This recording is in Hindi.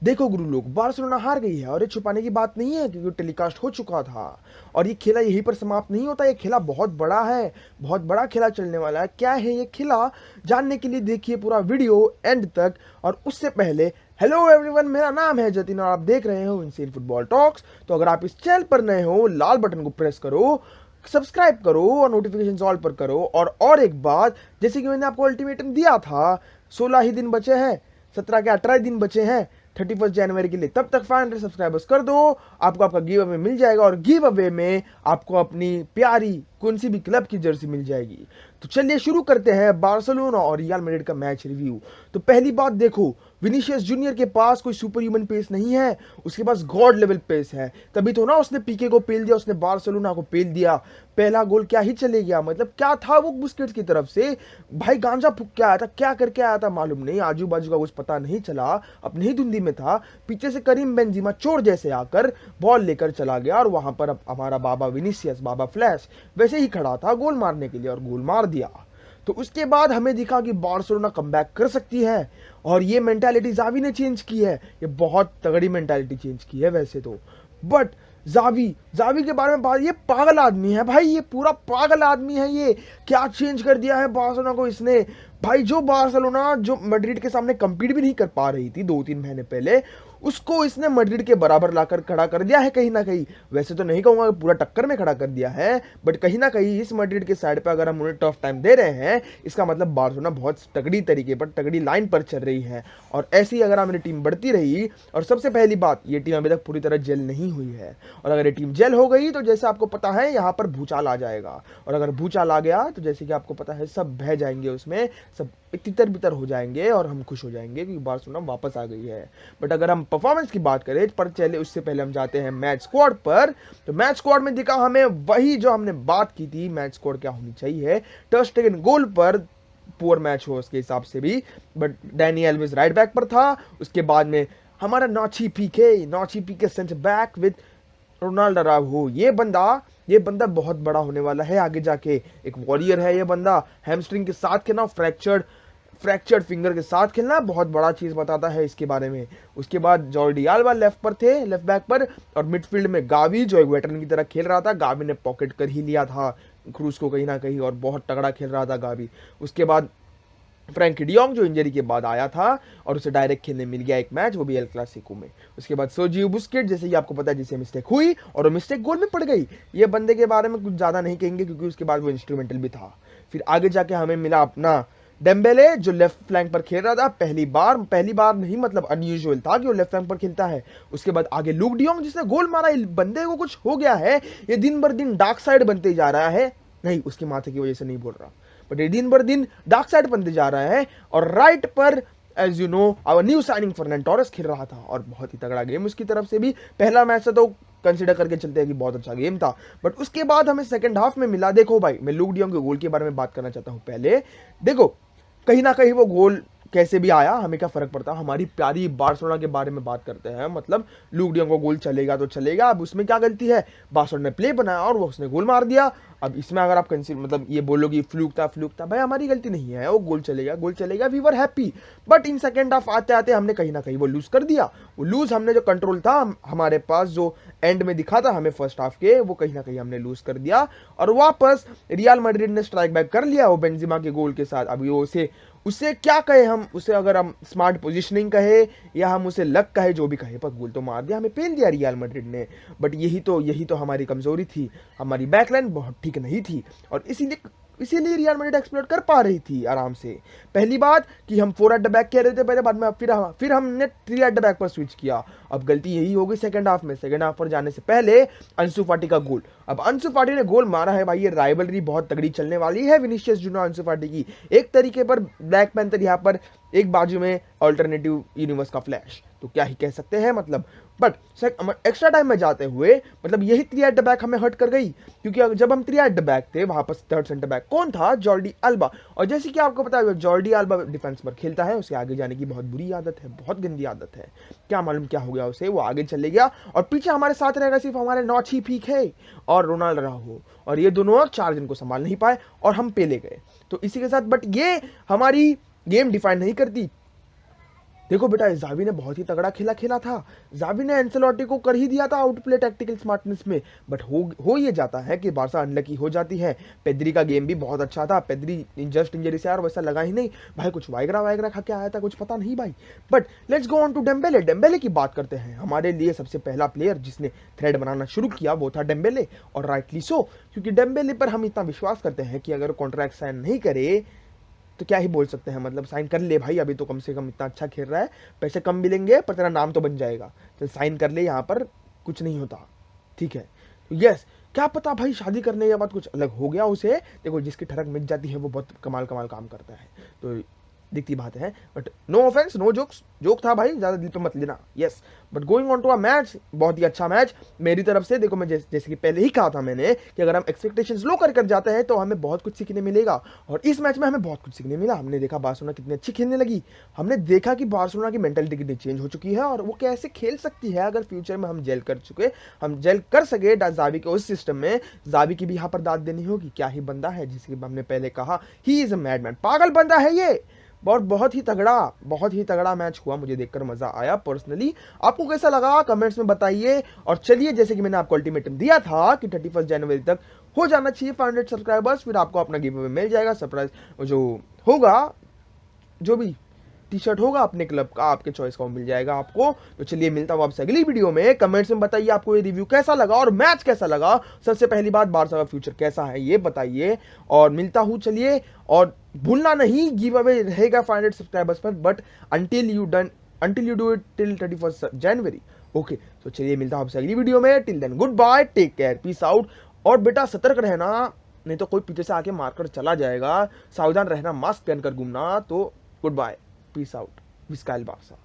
देखो गुरु लोग, बार्सिलोना हार गई है और ये छुपाने की बात नहीं है क्योंकि टेलीकास्ट हो चुका था। और ये खेला यहीं पर समाप्त नहीं होता, ये खेला बहुत बड़ा है, बहुत बड़ा खेला चलने वाला है। क्या है ये खेला, जानने के लिए देखिए पूरा वीडियो एंड तक। और उससे पहले हेलो एवरीवन, मेरा नाम है जतिन और आप देख रहे हो इनसेन फुटबॉल टॉक्स। तो अगर आप इस चैनल पर नए हो, लाल बटन को प्रेस करो, सब्सक्राइब करो और नोटिफिकेशन ऑल पर करो। और एक बात, जैसे कि मैंने आपको अल्टीमेटम दिया था, 16 ही दिन बचे हैं, 17 के 18 दिन बचे हैं 31 जनवरी के लिए, तब तक 500 सब्सक्राइबर्स कर दो, आपको आपका गिव अवे मिल जाएगा। और गिव अवे में आपको अपनी प्यारी कौन सी भी क्लब की जर्सी मिल जाएगी। तो चलिए शुरू करते हैं बार्सिलोना और रियल मैड्रिड का मैच रिव्यू। तो पहली बात देखो, विनीशियस जूनियर के पास कोई सुपर ह्यूमन पेस नहीं है, उसके पास गॉड लेवल पेस है। तभी तो ना उसने पीके को पेल दिया, उसने बार्सिलोना को पेल दिया। पहला गोल क्या ही चले गया, मतलब क्या था वो बुस्केट्स की तरफ से, भाई गांजा फूक के आया था, क्या करके आया था मालूम नहीं, आजू बाजू का कुछ पता नहीं चला, अपने ही धुंधी में था। पीछे से करीम बेंजिमा चोर जैसे आकर बॉल लेकर चला गया और वहां पर हमारा बाबा विनीसियस, बाबा फ्लैश वैसे ही खड़ा था गोल मारने के लिए और गोल मार दिया। तो उसके बाद हमें दिखा कि बार्सिलोना कमबैक कर सकती है और ये मेंटालिटी ज़ावी ने चेंज की है, ये बहुत तगड़ी मेंटालिटी चेंज की है वैसे तो। बट ज़ावी के बारे में बात, ये पागल आदमी है भाई, ये पूरा पागल आदमी है। ये क्या चेंज कर दिया है बार्सिलोना को इसने भाई। जो बार्सिलोना जो मैड्रिड के सामने कंपीट भी नहीं कर पा रही थी 2-3 महीने पहले, उसको इसने मैड्रिड के बराबर लाकर खड़ा कर दिया है कहीं ना कहीं। वैसे तो नहीं कहूंगा पूरा टक्कर में खड़ा कर दिया है, बट कहीं ना कहीं इस मैड्रिड के साइड पे अगर हम उन्हें टफ टाइम दे रहे हैं, इसका मतलब बार्सिलोना बहुत तगड़ी तरीके पर, तगड़ी लाइन पर चल रही है। और ऐसी अगर हमारी टीम बढ़ती रही, और सबसे पहली बात, ये टीम अभी तक पूरी तरह जेल नहीं हुई है, और अगर ये टीम जेल हो गई तो जैसे आपको पता है यहाँ पर भूचाल आ जाएगा। और अगर भूचाल आ गया तो जैसे कि आपको पता है सब बह जाएंगे, उसमें सब तितर बितर हो जाएंगे और हम खुश हो जाएंगे क्योंकि बार्सिलोना वापस आ गई है। बट अगर हम परफॉर्मेंस की बात करें, पर चले उससे पहले हम जाते हैं मैच स्क्वाड पर। तो मैच स्क्वाड में दिखा हमें वही जो हमने बात की थी, मैच स्क्वाड क्या होनी चाहिए। ter Stegen गोल पर, पुअर मैच हो उसके हिसाब से भी, but Danny Alves right back पर था। उसके बाद में हमारा नॉची पीके सेंटर बैक विद रोनाल्डो अराउहो। ये बंदा बहुत बड़ा होने वाला है आगे जाके, एक वॉरियर है ये बंदा। हैमस्ट्रिंग के साथ खेलना, फ्रैक्चर्ड फिंगर के साथ खेलना बहुत बड़ा चीज बताता है इसके बारे में। उसके बाद जॉर्डी आल्बा लेफ्ट पर थे, लेफ्ट बैक पर, और मिडफील्ड में गावी जो एक वेटरन की तरह खेल रहा था। गावी ने पॉकेट कर ही लिया था क्रूज को कहीं ना कहीं, और बहुत तगड़ा खेल रहा था गावी। उसके बाद फ्रैंकी डियोंग जो इंजरी के बाद आया था और उसे डायरेक्ट खेलने मिल गया एक मैच, वो भी एल क्लासिको में। उसके बाद सर्जियो बुस्केट, जैसे कि आपको पता है, जिसे मिस्टेक हुई और वो मिस्टेक गोल में पड़ गई। ये बंदे के बारे में कुछ ज़्यादा नहीं कहेंगे क्योंकि उसके बाद वो इंस्ट्रूमेंटल भी था। फिर आगे जाके हमें मिला अपना डेम्बेले जो लेफ्ट फ्लैंक पर खेल रहा था, पहली बार नहीं, मतलब अनयूजुअल था कि वो लेफ्ट फ्लैंक पर खेलता है। उसके बाद आगे लूक डियोंग जिसने गोल मारा। बंदे को कुछ हो गया है, ये दिन भर दिन डार्क साइड बनते जा रहा है। नहीं, उसके माथे की वजह से नहीं बोल रहा, बट ये दिन भर दिन डार्क साइड बनते जा रहा है। और राइट पर as you know our new signing Fernando Torres खेल रहा था और बहुत ही तगड़ा गेम उसकी तरफ से भी। पहला मैच था तो कंसिडर करके चलते हैं कि बहुत अच्छा गेम था, बट उसके बाद हमें सेकंड हाफ में मिला। देखो भाई, मैं लूक डियोंग के गोल के बारे में बात करना चाहता हूं पहले। देखो, कहीं ना कहीं वो गोल कैसे भी आया, हमें क्या फर्क पड़ता, हमारी प्यारी बार्सिलोना के बारे में बात करते हैं। मतलब लूक डियोंग को गोल चलेगा तो चलेगा, अब उसमें क्या गलती है, बार्सिलोना ने प्ले बनाया और वो उसने गोल मार दिया। अब इसमें अगर आप मतलब ये बोलो कि फ्लूक था, भाई हमारी गलती नहीं है, वो गोल चलेगा, we were happy. But in second half आते आते हमने कहीं ना कहीं वो लूज कर दिया। वो लूज हमने जो कंट्रोल था हमारे पास, जो एंड में दिखा था हमें फर्स्ट हाफ के, वो कहीं ना कहीं हमने लूज कर दिया। और वापस रियल मैड्रिड ने स्ट्राइक बैक कर लिया वो बेंजिमा के गोल के साथ। अभी वो उसे क्या कहे हम, उसे अगर हम स्मार्ट पोजीशनिंग कहे या हम उसे लक कहे, जो भी कहे, पर गोल तो मार दिया, हमें पेल दिया रियल मैड्रिड ने। बट यही तो हमारी कमजोरी थी, हमारी बैकलाइन बहुत ठीक नहीं थी और इसीलिए रियल मैड्रिड एक्सप्लोर कर पा रही थी आराम से। पहली बात कि हम 4 एट द बैक कह रहे थे पहले, बाद में फिर हमने 3 एट द बैक पर स्विच किया। अब गलती यही हो गई सेकंड हाफ में। सेकंड हाफ पर जाने से पहले अंसु फाटी का गोल, अब अंसु फाटी ने गोल मारा है भाई, ये राइवलरी बहुत तगड़ी चलने वाली है विनीशियस जूनियर अंसु फाटी की। एक तरीके पर ब्लैक पैंथर यहाँ पर, एक बाजू में अल्टरनेटिव यूनिवर्स का फ्लैश, तो क्या ही कह सकते हैं मतलब। बट एक्स्ट्रा टाइम में जाते हुए मतलब यही 3 एट द बैक हमें हर्ट कर गई, क्योंकि जब हम 3 एट द बैक थे, वहां पर थर्ड सेंटर बैक कौन था, जॉर्डी अल्बा। और जैसे कि आपको पता है जॉर्डी अल्बा डिफेंस पर खेलता है, उसे आगे जाने की बहुत बुरी आदत है, बहुत गंदी आदत है। क्या मालूम क्या हो गया उसे, वो आगे चले गया और पीछे हमारे साथ रहेगा सिर्फ हमारे नॉची पीके और रोनाल्डो अराउहो, और ये दोनों 4 जन को संभाल नहीं पाए और हम पेले गए। तो इसी के साथ, बट ये हमारी गेम डिफाइन नहीं करती, देखो बेटा, ज़ावी ने बहुत ही तगड़ा खेला था। ज़ावी ने एंसेलोटी को कर ही दिया था आउट प्ले टैक्टिकल स्मार्टनेस में। बट हो ये जाता है कि बारसा अनलकी हो जाती है। पेद्री का गेम भी बहुत अच्छा था। पेद्री जस्ट इंजरी से यार वैसा लगा ही नहीं भाई, कुछ वाइग्रा खा के आया था, कुछ पता नहीं भाई। But let's go on to Dembele. Dembele की बात करते हैं। हमारे लिए सबसे पहला प्लेयर जिसने थ्रेड बनाना शुरू किया वो था डेम्बेले, और राइटली सो, क्योंकि डेम्बेले पर हम इतना विश्वास करते हैं कि अगर कॉन्ट्रैक्ट साइन नहीं करे तो क्या ही बोल सकते हैं, मतलब साइन कर ले भाई, अभी तो कम से कम इतना अच्छा खेल रहा है, पैसे कम मिलेंगे पर तेरा नाम तो बन जाएगा, तो साइन कर ले, यहाँ पर कुछ नहीं होता, ठीक है। तो यस, क्या पता भाई शादी करने के बाद कुछ अलग हो गया उसे। देखो, जिसकी ठड़क मिट जाती है वो बहुत कमाल कमाल काम करता है, तो दिखती बात है। But no offense, no jokes, joke था भाई, ज़्यादा दिल पे मत लेना। Yes, but going on to a match, बहुत ही अच्छा मैच मेरी तरफ से। देखो, मैं जैसे कि पहले ही कहा था मैंने कि अगर हम एक्सपेक्टेशंस लो कर जाते हैं तो हमें बहुत कुछ सीखने मिलेगा, और इस मैच में हमें बहुत कुछ सीखने मिला। हमने देखा बार्सिलोना कितनी अच्छी खेलने लगी। हमने देखा कि बार्सिलोना की मेंटालिटी कितनी चेंज हो चुकी है और वो कैसे खेल सकती है अगर फ्यूचर में हम जेल कर सके ज़ावी के उस सिस्टम में। ज़ावी की भी यहाँ पर दाद देनी होगी। क्या ही बंदा है, जिसके हमने पहले कहा ही इज़ अ मैडमैन, पागल बंदा है ये। बहुत ही तगड़ा मैच हुआ, मुझे देखकर मजा आया पर्सनली। आपको कैसा लगा कमेंट्स में बताइए। और चलिए, जैसे कि मैंने आपको अल्टीमेटम दिया था कि 31 जनवरी तक हो जाना चाहिए 500 सब्सक्राइबर्स, फिर आपको अपना गिव अवे मिल जाएगा। सरप्राइज जो होगा, जो भी टी शर्ट होगा अपने क्लब का, आपके चॉइस का वो मिल जाएगा आपको। तो चलिए, मिलता हूँ आपसे अगली वीडियो में। कमेंट्स में बताइए आपको ये रिव्यू कैसा लगा और मैच कैसा लगा। सबसे पहली बात, बारसा का फ्यूचर कैसा है ये बताइए, और मिलता हूँ। चलिए, और भूलना नहीं, गिव अवे रहेगा 500 सब्सक्राइबर्स पर, but until you do it till 31 January. Okay, तो चलिए, मिलता हूँ आपसे अगली वीडियो में। Till then goodbye, take care, peace out. और बेटा सतर्क रहना, नहीं तो कोई पीछे से आके मारकर चला जाएगा। सावधान रहना, मास्क पहनकर घूमना। तो गुड बाय, पीस आउट, विस्काइल बारसा।